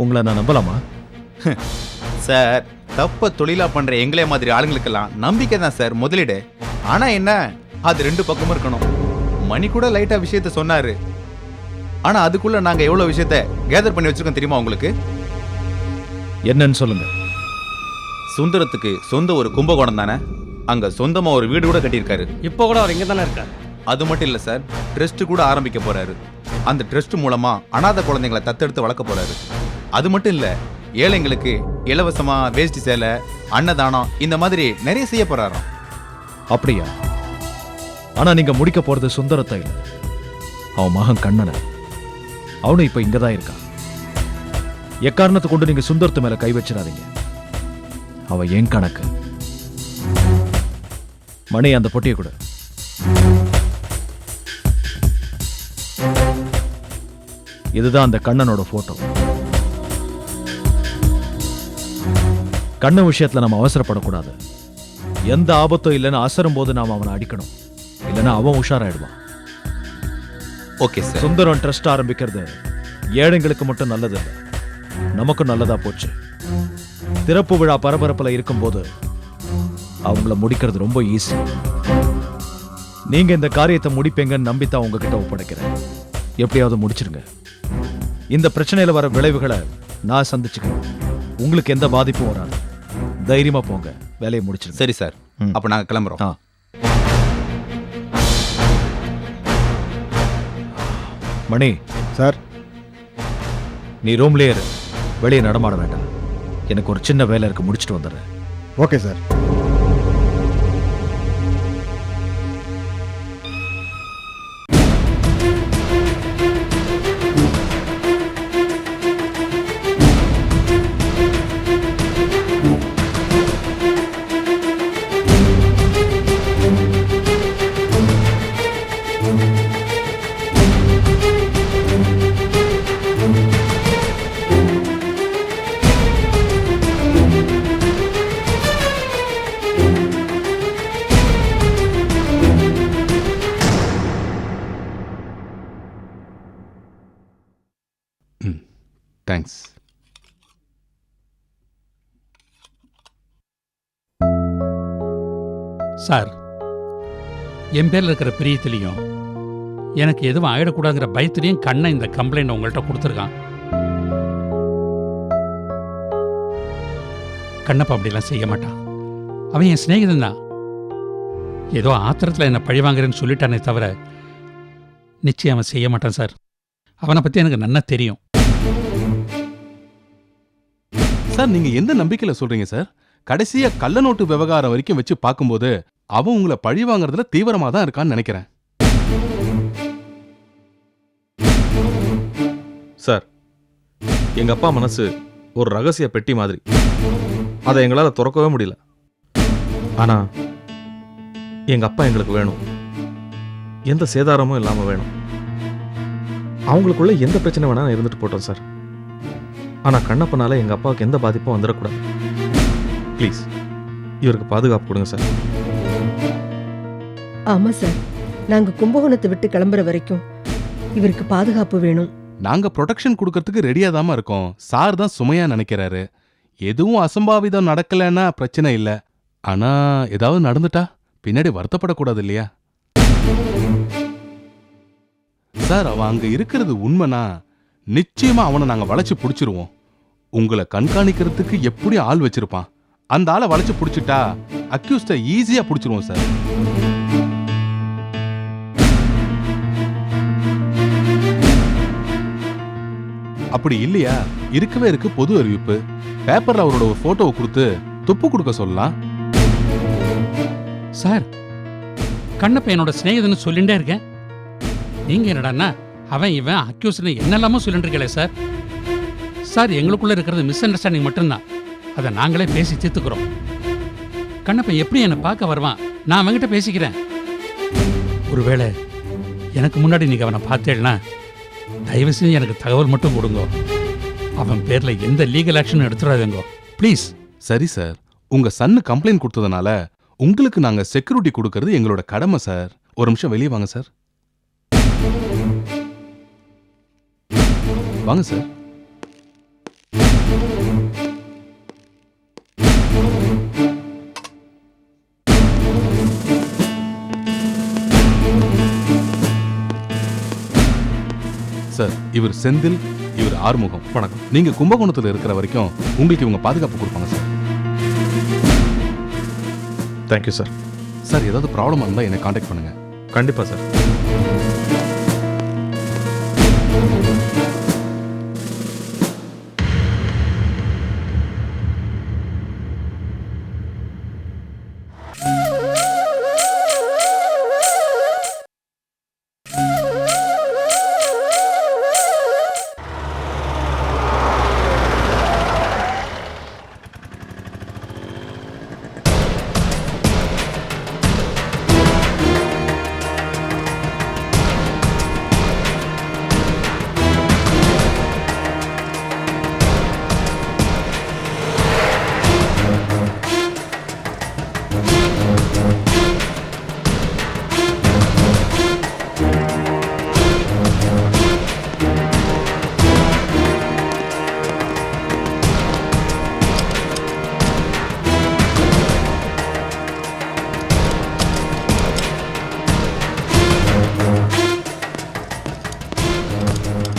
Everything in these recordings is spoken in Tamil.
உங்களை நான் நம்பலாமா? சார், தப்ப தொழிலா பண்ற எங்களே மாதிரி ஆளுங்களுக்கெல்லாம் நம்பிக்கை தான் சார் முதலீடு. ஆனா என்ன, அது ரெண்டு பக்கமும் இருக்கணும். மணி கூட லைட்டா விஷயத்த சொன்னாரு. ஆனா அதுக்குள்ள நாங்க எவ்வளவு விஷயத்த கேதர் பண்ணி வச்சிருக்கோம் தெரியுமா உங்களுக்கு? என்னன்னு சொல்லுங்க. சுந்தரத்துக்கு சொந்த ஒரு கும்பகோணம் தானே. அங்க சொந்தமா ஒரு வீடு கூட கட்டியிருக்காரு. இப்போ கூட அவர் இங்க தானே இருக்காரு. அது மட்டும் இல்ல சார், ட்ரஸ்ட் கூட ஆரம்பிக்க போறாரு. அந்த ட்ரஸ்ட் மூலமா அனாதை குழந்தைங்களை தத்தெடுத்து வளர்க்க போறாரு. அது மட்டும் இல்ல, ஏழைங்களுக்கு இலவசமா வேஷ்டி சேலை, அன்னதானம் இந்த மாதிரி நிறைய செய்ய போறாராம். அப்படியா? ஆனா நீங்க முடிக்க போறது சுந்தரத்தை இல்ல, அவன் மகன் கண்ணனை. அவனு இப்ப இங்கதான் இருக்கான். எக்காரணத்தை கொண்டு நீங்க சுந்தரத்து மேல கை வச்சிடாதீங்க. அவ என் கணக்கு. மணி, அந்த பொட்டியை கொடு. இதுதான் அந்த கண்ணனோட போட்டோ. கண்ணன் விஷயத்துல நம்ம அவசரப்படக்கூடாது. எந்த ஆபத்தும் இல்லைன்னு அசரும் போது நாம அவனை அடிக்கணும், இல்லைன்னா அவன் உஷாராயிடுவான். Okay sir. சுந்தரம் ட்ரஸ்ட் ஆரம்பிக்கிறது ஏழைங்களுக்கு மட்டும் நல்லது இல்லை, நமக்கும் நல்லதா போச்சு. திறப்பு விழா பரபரப்புல இருக்கும்போது அவங்கள முடிக்கிறது ரொம்ப ஈஸி. நீங்க இந்த காரியத்தை முடிப்பீங்கன்னு நம்பித்தான் உங்ககிட்ட ஒப்படைக்கிறேன். எப்படியாவது முடிச்சிருங்க. இந்த பிரச்சனையில வர விளைவுகளை நான் சந்திச்சுக்கிறேன். உங்களுக்கு எந்த பாதிப்பும் வராது. தைரியமா போங்க, வேலையை முடிச்சிருங்க. சரி சார், அப்ப நாங்க கிளம்புறோம். மணி சார், நீ ரூம்லயே இரு, வெளியே நடமாட வேண்டாம். எனக்கு ஒரு சின்ன வேலை இருக்கு, முடிச்சுட்டு வந்துடுறேன். Okay sir. தேங்க்ஸ். சார், என் பேர்ல இருக்கிற பிரியத்திலையும் எனக்கு எதுவும் ஆயிடக்கூடாதுங்கிற பயத்திலையும் கண்ணன் இந்த கம்ப்ளைண்ட் உங்கள்கிட்ட கொடுத்துருக்கான். கண்ணப்பா அப்படிலாம் செய்ய மாட்டான். அவன் என் சிநேகிதன் தான். ஏதோ ஆத்திரத்தில் என்னை பழிவாங்கிறேன்னு சொல்லிட்டானே தவிர நிச்சயம் அவன் செய்ய மாட்டான் சார். அவனை பற்றி எனக்கு நன்னா தெரியும். சார், நீங்க எந்த நம்பிக்கையில சொல்றீங்க சார்? கடைசியா கள்ள நோட்டு விவகாரம் வரைக்கும் வச்சு பார்க்கும்போது அவன் உங்களை பழி வாங்குறதுல தீவிரமா தான் இருக்கான்னு நினைக்கிறேன். சார், எங்க அப்பா மனசு ஒரு ரகசிய பெட்டி மாதிரி. அதை எங்களால் திறக்கவே முடியல. ஆனா எங்க அப்பா எங்களுக்கு வேணும். எந்த சேதாரமும் இல்லாம வேணும். அவங்களுக்குள்ள எந்த பிரச்சனை வேணாலும் இருந்துட்டு போட்டோம் சார். ஆனா கண்ணப்பனால எங்க அப்பாவுக்கு எந்த பாதிப்பும் வந்துடக்கூடாது. ப்ளீஸ், இவருக்கு பாதுகாப்பு கொடுங்க சார். ஆமா சார், நாங்க கும்பகோணத்தை விட்டு கிளம்புற வரைக்கும் இவருக்கு பாதுகாப்பு வேணும். நாங்க ப்ரொடெக்ஷன் கொடுக்கறதுக்கு ரெடியா தாமா இருக்கோம். சார் தான் சுமையா நினைக்கிறாரு. எதுவும் அசம்பாவிதம் நடக்கலன்னா பிரச்சனை இல்லை. ஆனா ஏதாவது நடந்துட்டா பின்னாடி வருத்தப்படக்கூடாது இல்லையா? சார், அவன் அங்க இருக்கிறது உண்மைனா நிச்சயமா அவனை நாங்க வளைச்சு பிடிச்சிருவோம். உங்களை கண்காணிக்கிறதுக்கு எப்படி ஆள் வச்சிருப்பான், அந்த ஆளை வளைச்சு பிடிச்சிட்டா அக்யூஸ்ட ஈஸியா பிடிச்சிருவோம் சார். அப்படி இல்லையா, இருக்கவே இருக்கு பொது அறிவிப்பு. பேப்பர்ல அவரோட ஒரு போட்டோவை கொடுத்து துப்பு கொடுக்க சொல்லலாம். சார், கண்ணப்ப என்னோட சிநேகிதன்னு சொல்லிட்டே இருக்கேன். நீங்க என்னடான்னா அவன் இவன் அக்யூஸ்னு என்னெல்லாமோ சொல்லிட்டு இருக்கல சார். சார், எங்களுக்குள்ள இருக்கிறது மிஸ் அண்டர்ஸ்டாண்டிங் மட்டும்தான். அதை நாங்களே பேசி தீர்த்துக்கிறோம். கண்ணப்பன் எப்படி என்னை பார்க்க வருவான், நான் அவன்கிட்ட பேசிக்கிறேன். ஒருவேளை எனக்கு முன்னாடி நீங்க அவனை பார்த்தேன்னா தயவு செஞ்சு எனக்கு தகவல் மட்டும் கொடுங்க. அவன் பேர்ல எந்த லீகல் ஆக்ஷன் எடுத்துடாதீங்க ப்ளீஸ். சரி சார், உங்க சன்னு கம்ப்ளைண்ட் கொடுத்ததுனால உங்களுக்கு நாங்க செக்யூரிட்டி கொடுக்கறது எங்களோட கடமை சார். ஒரு நிமிஷம் வெளியே வாங்க சார். வாங்க சார். சார், இவர் செந்தில், இவர் ஆறுமுகம். வணக்கம். நீங்க கும்பகோணத்துல இருக்கிற வரைக்கும் உங்களுக்கு இவங்க பாதுகாப்பு கொடுப்பாங்க சார். Thank you sir. சார், ஏதாவது ப்ராப்ளம் இருந்தா என்னை காண்டாக்ட் பண்ணுங்க. கண்டிப்பா சார்.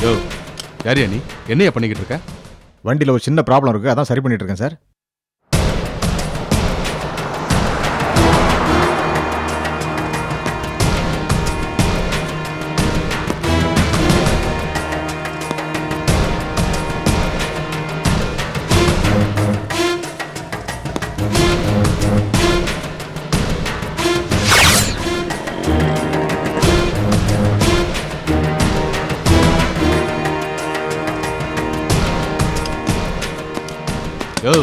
யோ, யாரியா நீ? என்னையா பண்ணிக்கிட்டு இருக்க? வண்டியில் ஒரு சின்ன ப்ராப்ளம் இருக்குது, அதான் சரி பண்ணிட்டு இருக்கேன் சார். யோ,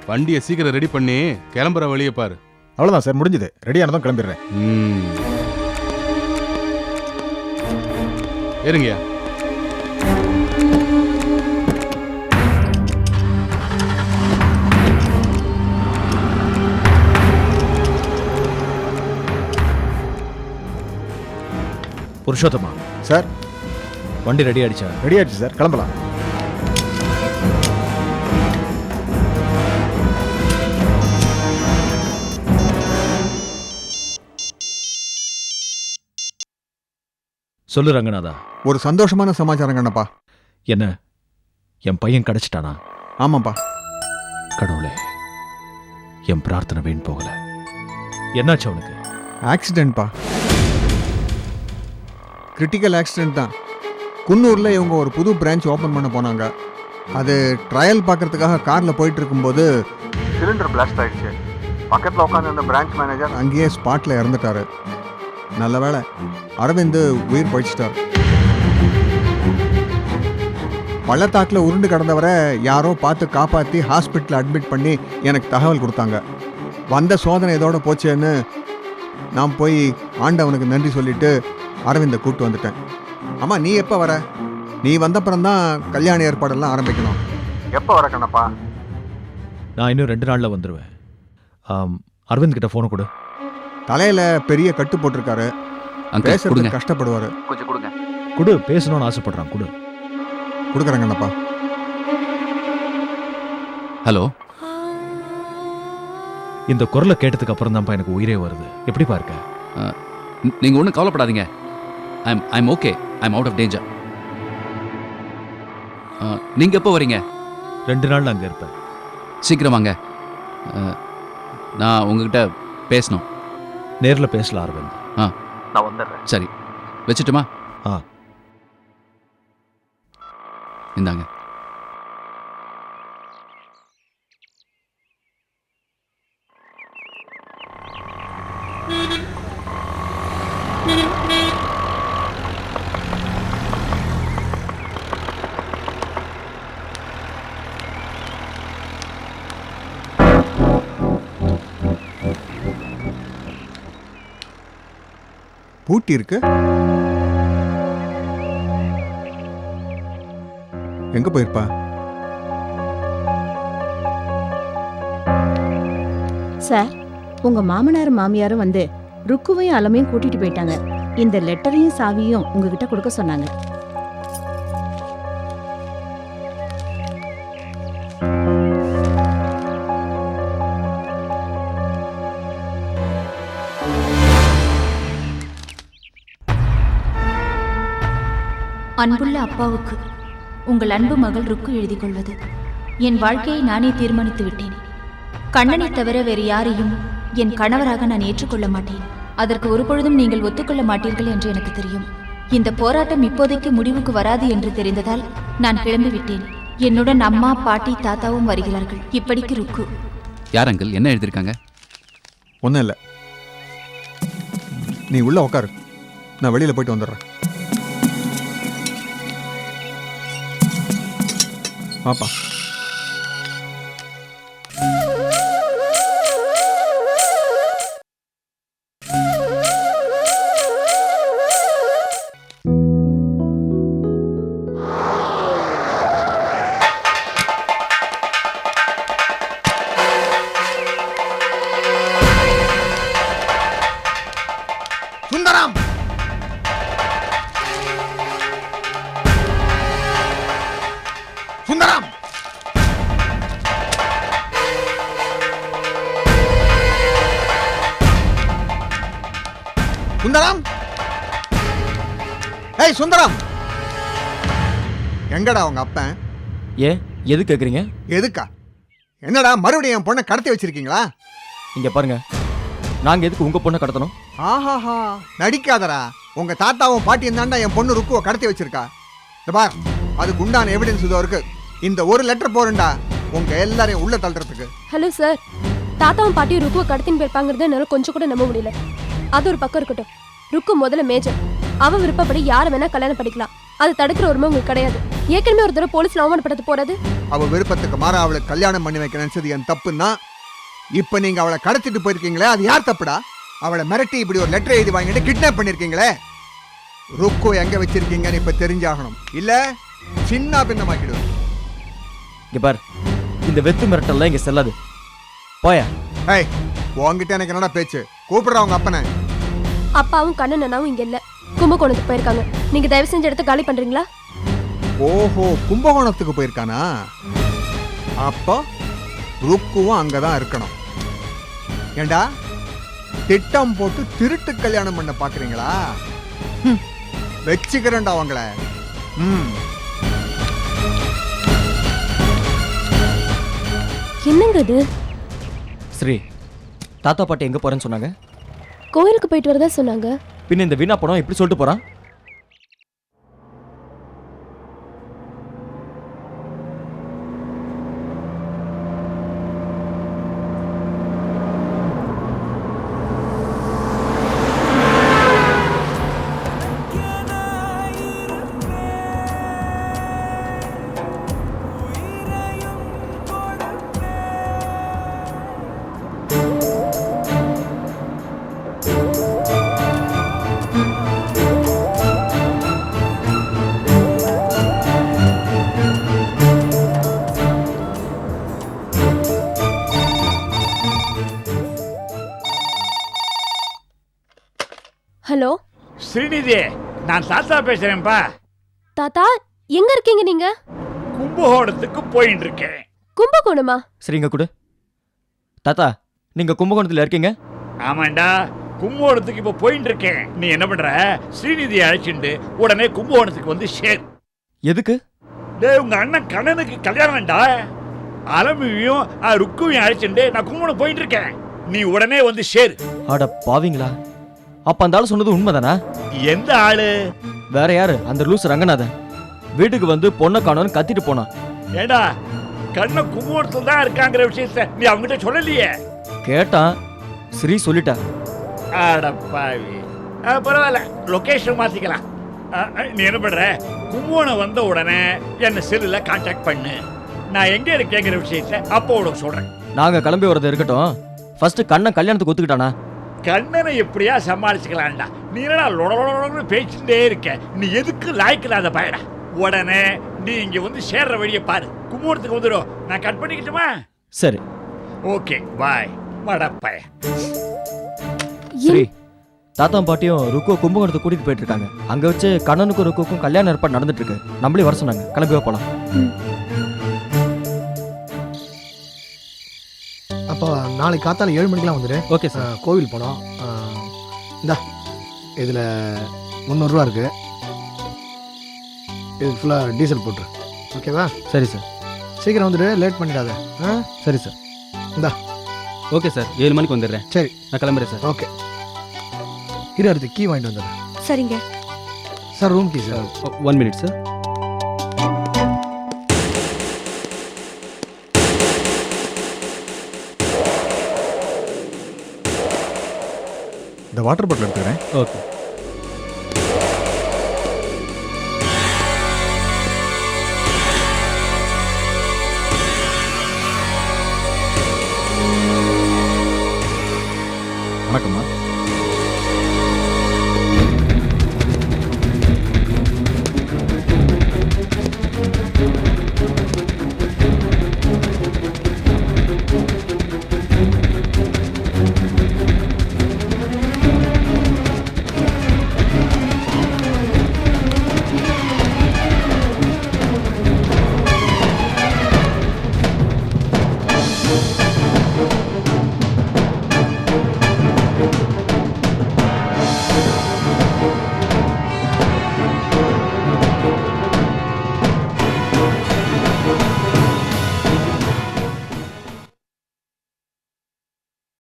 வண்டியை சீக்கிரம் ரெடி பண்ணி கிளம்புற வழியை பாரு. அவ்வளோதான் சார், முடிஞ்சது. ரெடியானதும் கிளம்பிடுறேன். ஏறுங்கய்யா. புருஷோத்தமா, சார், வண்டி ரெடி ஆயிடுச்சா? ரெடி ஆயிடுச்சு சார், கிளம்பலாம். சொல்லு ரங்கநாதா. ஒரு சந்தோஷமான சமாச்சாரம் கண்ணப்பா. என்ன, என் பையன் கிடைச்சிட்டானா? ஆமாப்பா. கடவுளே, என் பிரார்த்தனை வீண் போகல. என்னாச்சு அவனுக்கு? ஆக்சிடென்ட்ப்பா, கிரிட்டிக்கல் ஆக்சிடென்ட் தான். குன்னூரில் இவங்க ஒரு புது பிரான்ச் ஓப்பன் பண்ண போனாங்க. அது ட்ரையல் பார்க்கறதுக்காக காரில் போயிட்டு இருக்கும்போது சிலிண்டர் பிளாஸ்ட் ஆயிடுச்சு. பக்கத்தில் உட்காந்து அந்த பிரான்ச் மேனேஜர் அங்கேயே ஸ்பாட்டில் இறந்துட்டாரு. நல்ல வேளை அரவிந்த் உயிர் பழிச்சிட்டார். பள்ளத்தாக்கில் உருண்டு கிடந்தவரை யாரோ பார்த்து காப்பாற்றி ஹாஸ்பிட்டலில் அட்மிட் பண்ணி எனக்கு தகவல் கொடுத்தாங்க. வந்த சோதனை இதோட போச்சேன்னு நான் போய் ஆண்டவனுக்கு நன்றி சொல்லிட்டு அரவிந்தை கூப்பிட்டு வந்துட்டேன். ஆமாம், நீ எப்போ வர? நீ வந்தப்புறம்தான் கல்யாண ஏற்பாடெல்லாம் ஆரம்பிக்கணும். எப்போ வர கண்ணப்பா? நான் இன்னும் 2 நாளில் வந்துடுவேன். அரவிந்த் கிட்ட ஃபோனை கொடு. தலையில் பெரிய கட்டு போட்டிருக்காரு, பேசுறதுக்கு கஷ்டப்படுவார். கொஞ்சம் கொடுங்க. குடு, பேசணும்னு ஆசைப்படுறான். குடு. கொடுக்குறேன் கண்ணப்பா. ஹலோ. இந்த குரலை கேட்டதுக்கு அப்புறம் தான்ப்பா எனக்கு உயிரே வருது. எப்படி பாருக்க? நீங்கள் ஒன்றும் கவலைப்படாதீங்க. I'm okay. I'm out of danger. நீங்கள் எப்போ வரீங்க? 2 நாள் அங்கே இருப்பேன். சீக்கிரம் வாங்க. நான் உங்ககிட்ட பேசணும். நேரில் பேசலாம் அரவிந்த். நான் வந்துடுறேன். சரி, வச்சுட்டுமா? இந்தாங்க. பூட்டி இருக்கு. எங்க போயிருப்பா? சார், உங்க மாமனார் மாமியாரும் வந்து ருக்குவையும் அலமையும் கூட்டிட்டு போயிட்டாங்க. இந்த லெட்டரையும் சாவியும் உங்ககிட்ட கொடுக்க சொன்னாங்க. அன்புள்ள அப்பாவுக்கு உங்கள் அன்பு மகள் ருக்கு எழுதிக் கொள்வது. என் வாழ்க்கையை நானே தீர்மானித்து விட்டேன். கண்ணனை தவிர வேறு யாரையும் என் கணவராக நான் ஏற்றுக்கொள்ள மாட்டேன். அதற்கு ஒருபொழுதும் நீங்கள் ஒத்துக்கொள்ள மாட்டீர்கள் என்று எனக்கு தெரியும். இந்த போராட்டம் இப்போதைக்கு முடிவுக்கு வராது என்று தெரிந்ததால் நான் கிளம்பிவிட்டேன். என்னுடன் அம்மா, பாட்டி, தாத்தாவும் வருகிறார்கள். இப்படிக்கு ருக்கு. யார் அங்கிள், என்ன எழுதியிருக்காங்க? ஒன்றும் இல்லை, நீ உள்ள உட்காரு, நான் வெளியில் போயிட்டு வந்துடுறேன். பாப்பா, சுந்தரம், சுந்தரம், சுந்தரம், ஏய் சுந்தரம், எங்கடா உங்க அப்பன்? ஏன் எது கேட்குறீங்க? எதுக்கா? என்னடா மறுபடியும் என் பொண்ணை கடத்தி வச்சிருக்கீங்களா? இங்க பாருங்க, நாங்க எதுக்கு உங்க பொண்ணை கடத்தணும்? ஆஹாஹா, நடிக்காதடா. உங்க தாத்தாவும் பாட்டியும் தாண்டா என் பொண்ணு ருக்குவை கடத்தி வச்சிருக்கா. இந்த பார், அதுக்கு உண்டான எவிடன்ஸ் இதோ இருக்கு. இந்த ஒரு லெட்டர் போறேன்டா உங்க எல்லாரையும் உள்ள தள்ளுறதுக்கு. ஹலோ சார், தாத்தாவும் பாட்டியும் ருக்குவை கடத்தின்னு போயிருப்பாங்கிறத என்னால் கொஞ்சம் கூட நம்ப முடியல. அது ஒரு பக்கம் இருக்கட்டும். ருக்கு முதல்ல மேஜர், அவன் விருப்பப்படி யாரை வேணா கல்யாணம் பண்ணிக்கலாம். அது தடுக்கிற உரிமை உங்களுக்கு கிடையாது. ஏற்கனவே ஒரு தடவை போலீஸ்ல அவமானப்படுத்த போறது. அவ விருப்பத்துக்கு மாற அவளுக்கு கல்யாணம் பண்ணி வைக்க நினைச்சது என் தப்புன்னா, இப்ப நீங்க அவளை கடத்திட்டு போயிருக்கீங்களே, அது யார் தப்புடா? அவளை மிரட்டி இப்படி ஒரு லெட்டர் எழுதி வாங்கிட்டு கிட்னாப் பண்ணிருக்கீங்களே. ருக்கு எங்க வச்சிருக்கீங்கன்னு இப்ப தெரிஞ்சாகணும், இல்ல சின்ன பின்னமாக்கிடுவேன். இங்க பார், இந்த வெத்து மிரட்டல்லாம் இங்க செல்லாது. போயா. ஏய், உங்ககிட்ட எனக்கு என்னடா பேச்சு? கூப்பிடுறா உங்க அப்பனை. அப்பாவும் கண்ணன் அண்ணாவும் இங்க இல்ல, கும்பகோணத்துக்கு போயிருக்காங்க. நீங்க தயவு செஞ்ச இடத்த காலி பண்றீங்களா? ஓஹோ, கும்பகோணத்துக்கு போயிருக்கானா? அப்போ ருக்குவும் அங்கதான் இருக்கணும். ஏண்டா, திட்டம் போட்டு திருட்டு கல்யாணம் பண்ண பாக்குறீங்களா? வச்சுக்கிறேன்டா அவங்கள. என்னங்க இது? ஸ்ரீ, தாத்தா பாட்டி எங்க போறேன்னு சொன்னாங்க? கோயிலுக்கு போயிட்டு வரதா சொன்னாங்க. பின்ன இந்த வீணா படம் எப்படி சொல்லிட்டு போறான்? ஹலோ ஸ்ரீநிதி, நான் தாத்தா பேசுறேன்ப்பா. தாத்தா, எங்க இருக்கீங்க நீங்க? கும்பகோணத்துக்கு போயிட்டு இருக்கேன். கும்பகோணமா? சரிங்க கொடு. தாத்தா, நீங்க கும்பகோணத்துல இருக்கீங்க? ஆமாண்டா, கும்பகோணத்துக்கு இப்ப போயிட்டு இருக்கேன். நீ என்ன பண்ற? ஸ்ரீநிதியை அழைச்சிட்டு உடனே கும்பகோணத்துக்கு வந்து சேர். எதுக்கு? டேய், உங்க அண்ணன் கண்ணனுக்கு கல்யாணம்டா. அலமையும் ருக்குவையும் அழைச்சிட்டு நான் கும்பகோணம் போயிட்டு இருக்கேன். நீ உடனே வந்து சேர். அட பாவிங்களா, அப்ப அந்த ஆளு சொன்னது உண்மைதானா? எந்த ஆளு? வேற யாரு? அந்த லூஸ் ரங்கநாதன் வீட்டுக்கு வந்து பொண்ணை காணோன்னு கத்திட்டு போனான். ஏடா, கண்ண கும்பகோணத்துல தான் இருக்காங்கிற விஷயத்த நீ அவங்ககிட்ட சொல்லலையே? கேட்டான், ஸ்ரீ சொல்லிட்டா. அடப்பாவி, பரவாயில்ல, லொகேஷன் மாத்திக்கலாம். நீ என்ன பண்ற? கும்பகோணம் வந்த உடனே என்ன செல்லுல கான்டாக்ட் பண்ணு. நான் எங்க இருக்கேங்கிற விஷயத்த அப்போ உனக்கு சொல்றேன். நாங்க கிளம்பி வரது இருக்கட்டும், ஃபர்ஸ்ட் கண்ணன் கல்யாணத்துக்கு ஒத்துக்கிட்டானா? கண்ணனை எப்படியா சமாளிச்சுக்கலாம்டா. நீ என்னடா லொடலொடன்னு பேச்சுட்டே இருக்க? நீ எதுக்கு லாய்க்கலாத பயடா. உடனே நீ இங்க வந்து சேர்ற வழியை பாரு. கும்பகோணத்துக்கு வந்துடும். நான் கட் பண்ணிக்கிட்டுமா? சரி, ஓகே, பாய். வடப்பய. சரி, தாத்தா பாட்டியும் ருக்கு கும்பகோணத்துக்கு கூட்டிட்டு போயிட்டு இருக்காங்க. அங்க வச்சு கண்ணனுக்கும் ருக்குக்கும் கல்யாண ஏற்பாடு நடந்துட்டு இருக்கு. நம்மளே வர சொன்னாங்க. கிளம்பி போலாம். அப்போ நாளைக்கு காத்தால 7 மணிக்கெலாம் வந்துடு. Okay sir. கோவில் போனோம். இந்தா இதில் 300 ரூபா இருக்கு. இது ஃபுல்லாக டீசல் போட்டுரு. ஓகேவா? சரி சார். சீக்கிரம் வந்துடு, லேட் பண்ணிடாத. ஆ சரி சார். இந்தா. ஓகே சார், 7 மணிக்கு வந்துடுறேன். சரி, நான் கிளம்புறேன் சார். ஓகே. இரு, அடுத்து கீ வாங்கிட்டு வந்துடுறேன். சரிங்க sir, room key sir. 1 minute sir. இந்த வாட்டர் பாட்டில் எடுத்துக்கிறேன். ஓகே. வணக்கம்மா.